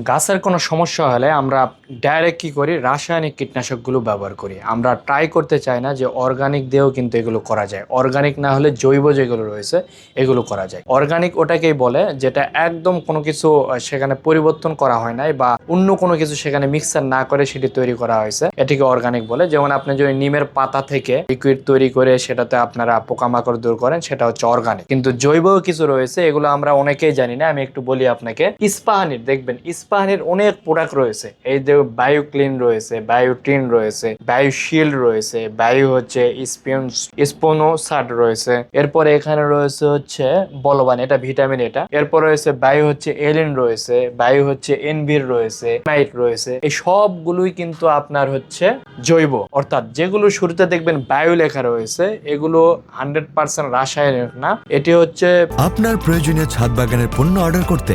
গাছের কোনো সমস্যা হলে আমরা ডাইরেক্ট কি করি, রাসায়নিক কীটনাশকগুলো ব্যবহার করি। আমরা ট্রাই করতে চাই না যে অর্গানিক দিয়েও কিন্তু এগুলো করা যায়। অর্গানিক না হলে জৈব যেগুলো রয়েছে এগুলো করা যায়। অর্গানিক ওটাকেই বলে যেটা একদম কোনো কিছু সেখানে পরিবর্তন করা হয় নাই বা অন্য কোনো কিছু সেখানে মিক্সার না করে সেটি তৈরি করা হয়েছে, এটিকে অর্গানিক বলে। যেমন আপনি যদি নিমের পাতা থেকে লিকুইড তৈরি করে সেটাতে আপনারা পোকামাকড় দূর করেন, সেটা হচ্ছে অর্গানিক। কিন্তু জৈব কিছু রয়েছে, এগুলো আমরা অনেকেই জানি না। আমি একটু বলি আপনাকে। ইস্পাহানির দেখবেন, ইস্পাহানির অনেক প্রোডাক্ট রয়েছে। এই যে বায়ো ক্লিন রয়েছে, বায়োটিন রয়েছে, বায়ো শিল্ড রয়েছে, বায়ো হচ্ছে স্পোনোসাট রয়েছে। এরপরে এখানে রয়েছে হচ্ছে বলবান, এটা ভিটামিন এটা। এরপর রয়েছে বায়ো হচ্ছে এলিন রয়েছে, বায়ো হচ্ছে এনভির রয়েছে, মাইট রয়েছে। এই সবগুলোই কিন্তু আপনার হচ্ছে জৈব, অর্থাৎ যেগুলো শুরুতে দেখবেন বায়ো লেখা রয়েছে এগুলো 100% রাসায়নিক না। এটি হচ্ছে আপনার প্রয়োজনীয় ছাদ বাগানের পণ্য অর্ডার করতে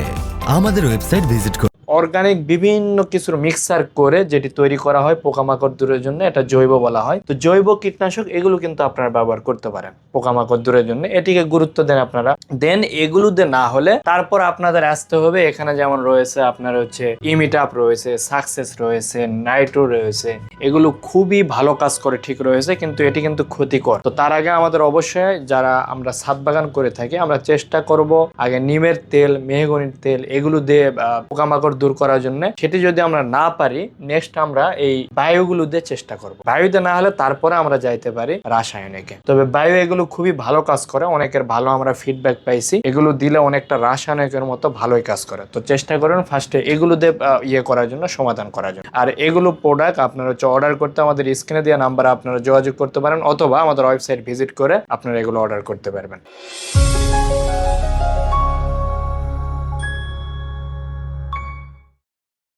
আমাদের ওয়েবসাইট ভিজিট করুন। অর্গানিক বিভিন্ন কিছুর মিক্সার করে যেটি তৈরি করা হয় পোকামাকড় দূরের জন্য, এটা জৈব বলা হয়। তো জৈব কীটনাশক এগুলো কিন্তু আপনারা ব্যবহার করতে পারেন পোকামাকড় দূরের জন্য, এটিকে গুরুত্ব দেন আপনারা। দেন এগুলো দিয়ে না হলে তারপর আপনাদের আসতে হবে, এখানে যেমন রয়েছে আপনার হচ্ছে ইমিটাপ রয়েছে, সাকসেস রয়েছে, নাইট্রো রয়েছে। এগুলো খুবই ভালো কাজ করে, ঠিক রয়েছে, কিন্তু এটি কিন্তু ক্ষতিকর। তো তার আগে আমাদের অবশ্যই যারা আমরা ছাদ বাগান করে থাকি আমরা চেষ্টা করব আগে নিমের তেল, মেহগনির তেল এগুলো দিয়ে পোকামাকড় দূর করার জন্য। সেটি যদি আমরা না পারি, নেক্সট আমরা এই বায়ুগুলো দিয়ে চেষ্টা করব। বায়ুতে না হলে তারপরে আমরা যাইতে পারি রাসায়নিকে। তবে বায়ু এগুলো খুবই ভালো কাজ করে, অনেকের ভালো আমরা ফিডব্যাক পাইছি। এগুলো দিলে অনেকটা রাসায়নিকের মতো ভালোই কাজ করে। তো চেষ্টা করেন ফার্স্টে এগুলো দিয়ে করার জন্য, সমাধান করার জন্য। আর এগুলো প্রোডাক্ট আপনারা হচ্ছে অর্ডার করতে আমাদের স্ক্রিনে দেওয়া নাম্বারে আপনারা যোগাযোগ করতে পারেন, অথবা আমাদের ওয়েবসাইট ভিজিট করে আপনারা এগুলো অর্ডার করতে পারবেন।